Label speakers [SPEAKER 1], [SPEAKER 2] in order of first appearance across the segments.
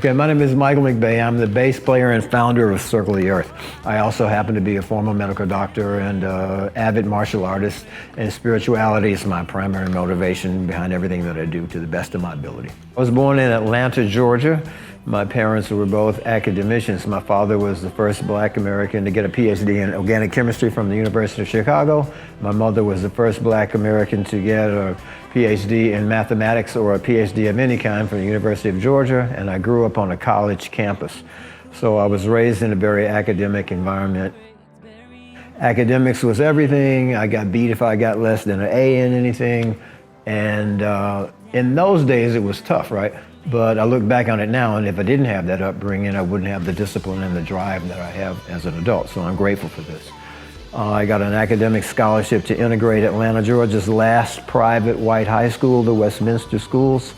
[SPEAKER 1] Okay, my name is Michael McBay. I'm the bass player and founder of Circle of the Earth. I also happen to be a former medical doctor and avid martial artist, and spirituality is my primary motivation behind everything that I do to the best of my ability. I was born in Atlanta, Georgia. My parents were both academicians. My father was the first black American to get a PhD in organic chemistry from the University of Chicago. My mother was the first black American to get a PhD in mathematics or a PhD of any kind from the University of Georgia, and I grew up on a college campus. So I was raised in a very academic environment. Academics was everything. I got beat if I got less than an A in anything. And in those days, it was tough, right? But I look back on it now, and if I didn't have that upbringing, I wouldn't have the discipline and the drive that I have as an adult. So I'm grateful for this. I got an academic scholarship to integrate Atlanta, Georgia's last private white high school, the Westminster Schools.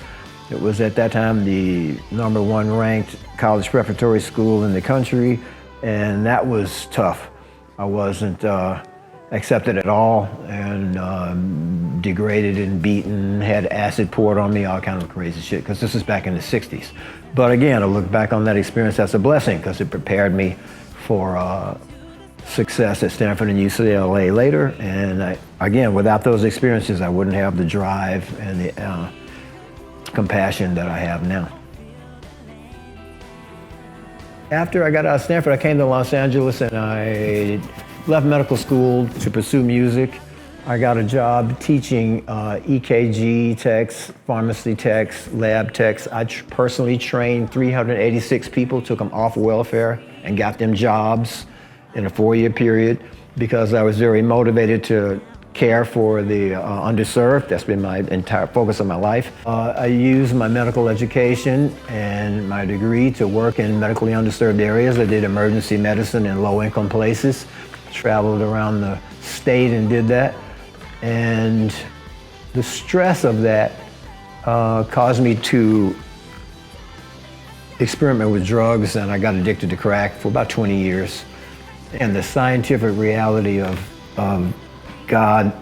[SPEAKER 1] It was at that time the #1 ranked college preparatory school in the country, and that was tough. I wasn't accepted at all, and degraded and beaten, had acid poured on me, all kind of crazy shit, because this is back in the 60s. But again, I look back on that experience as a blessing, because it prepared me for success at Stanford and UCLA later. And again, without those experiences, I wouldn't have the drive and the compassion that I have now. After I got out of Stanford, I came to Los Angeles and I left medical school to pursue music. I got a job teaching EKG techs, pharmacy techs, lab techs. I personally trained 386 people, took them off welfare and got them jobs in a 4-year period because I was very motivated to care for the underserved. That's been my entire focus of my life. I used my medical education and my degree to work in medically underserved areas. I did emergency medicine in low-income places, traveled around the state and did that. And the stress of that caused me to experiment with drugs, and I got addicted to crack for about 20 years. And the scientific reality of God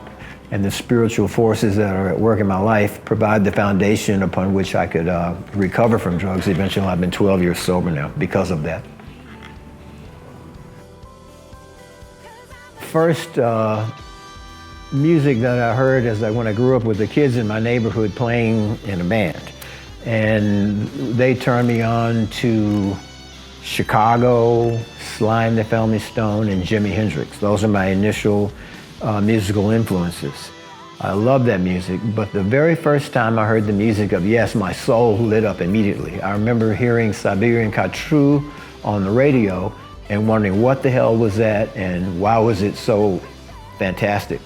[SPEAKER 1] and the spiritual forces that are at work in my life provide the foundation upon which I could recover from drugs. Eventually, I've been 12 years sober now because of that. First music that I heard is that when I grew up with the kids in my neighborhood playing in a band. And they turned me on to Chicago, Sly and the Family Stone, and Jimi Hendrix. Those are my initial musical influences. I love that music, but the very first time I heard the music of Yes, my soul lit up immediately. I remember hearing Siberian Khatru on the radio and wondering what the hell was that and why was it so fantastic.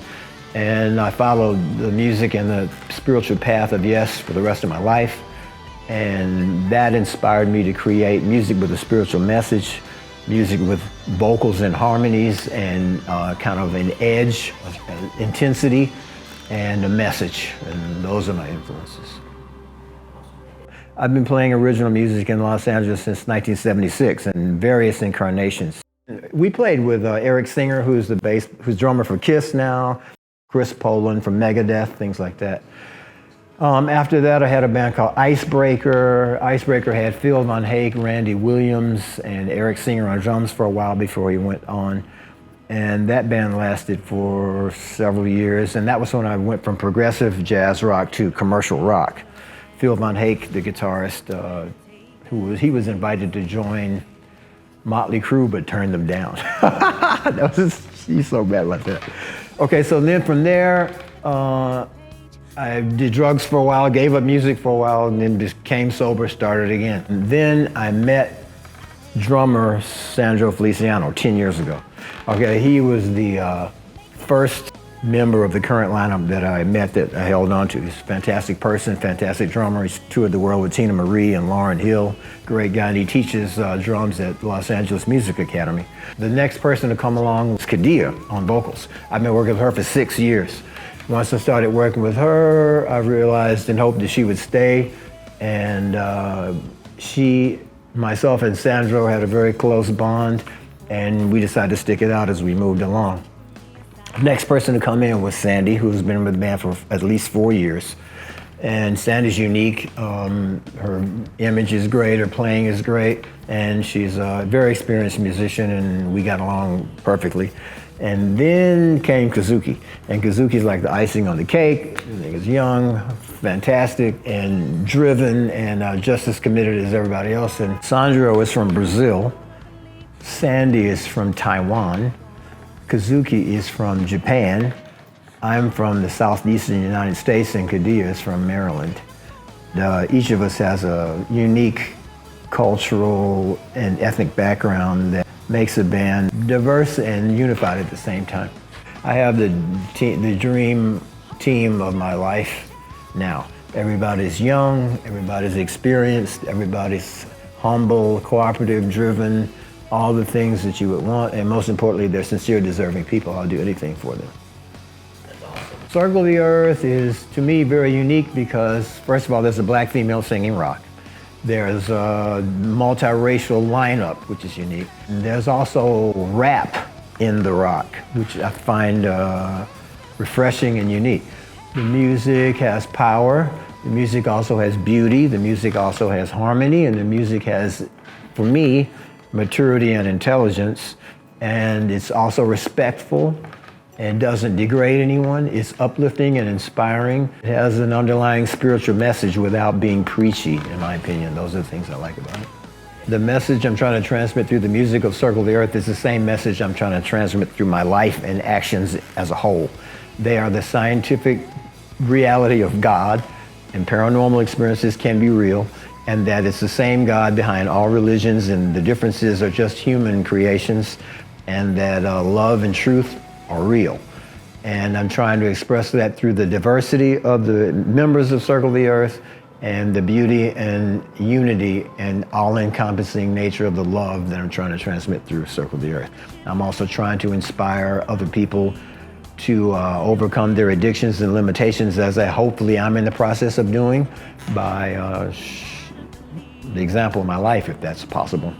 [SPEAKER 1] And I followed the music and the spiritual path of Yes for the rest of my life. And that inspired me to create music with a spiritual message, music with vocals and harmonies and kind of an edge, intensity, and a message. And those are my influences. I've been playing original music in Los Angeles since 1976 in various incarnations. We played with Eric Singer, who's drummer for Kiss now, Chris Poland from Megadeth, things like that. After that, I had a band called Icebreaker. Icebreaker had Phil Von Hake, Randy Williams, and Eric Singer on drums for a while before he went on. And that band lasted for several years. And that was when I went from progressive jazz rock to commercial rock. Phil Von Hake, the guitarist, he was invited to join Motley Crue, but turned them down. He's so bad like that. Okay, so then from there, I did drugs for a while, gave up music for a while, and then became sober, started again. And then I met drummer Sandro Feliciano 10 years ago. Okay, he was the first member of the current lineup that I met that I held on to. He's a fantastic person, fantastic drummer. He's toured the world with Tina Marie and Lauryn Hill. Great guy, and he teaches drums at Los Angeles Music Academy. The next person to come along was Khadia on vocals. I've been working with her for 6 years. Once I started working with her, I realized and hoped that she would stay. And myself and Sandro had a very close bond, and we decided to stick it out as we moved along. Next person to come in was Sandy, who's been with the band for at least 4 years. And Sandy's unique. Her image is great, her playing is great, and she's a very experienced musician, and we got along perfectly. And then came Kazuki, and Kazuki's like the icing on the cake. He's young, fantastic, and driven, and just as committed as everybody else. And Sandro is from Brazil. Sandy is from Taiwan. Kazuki is from Japan. I'm from the southeastern United States, and Khadia is from Maryland. Each of us has a unique cultural and ethnic background that makes a band diverse and unified at the same time. I have the dream team of my life now. Everybody's young, everybody's experienced, everybody's humble, cooperative, driven, all the things that you would want, and most importantly, they're sincere, deserving people. I'll do anything for them. Circle of the Earth is, to me, very unique because, first of all, there's a black female singing rock. There's a multiracial lineup, which is unique. There's also rap in the rock, which I find refreshing and unique. The music has power. The music also has beauty. The music also has harmony. And the music has, for me, maturity and intelligence. And it's also respectful. And doesn't degrade anyone. It's uplifting and inspiring. It has an underlying spiritual message without being preachy, in my opinion. Those are the things I like about it. The message I'm trying to transmit through the music of Circle of the Earth is the same message I'm trying to transmit through my life and actions as a whole. They are the scientific reality of God, and paranormal experiences can be real, and that it's the same God behind all religions, and the differences are just human creations, and that love and truth are real. And I'm trying to express that through the diversity of the members of Circle of the Earth and the beauty and unity and all-encompassing nature of the love that I'm trying to transmit through Circle of the Earth. I'm also trying to inspire other people to overcome their addictions and limitations, as hopefully I'm in the process of doing by the example of my life, if that's possible.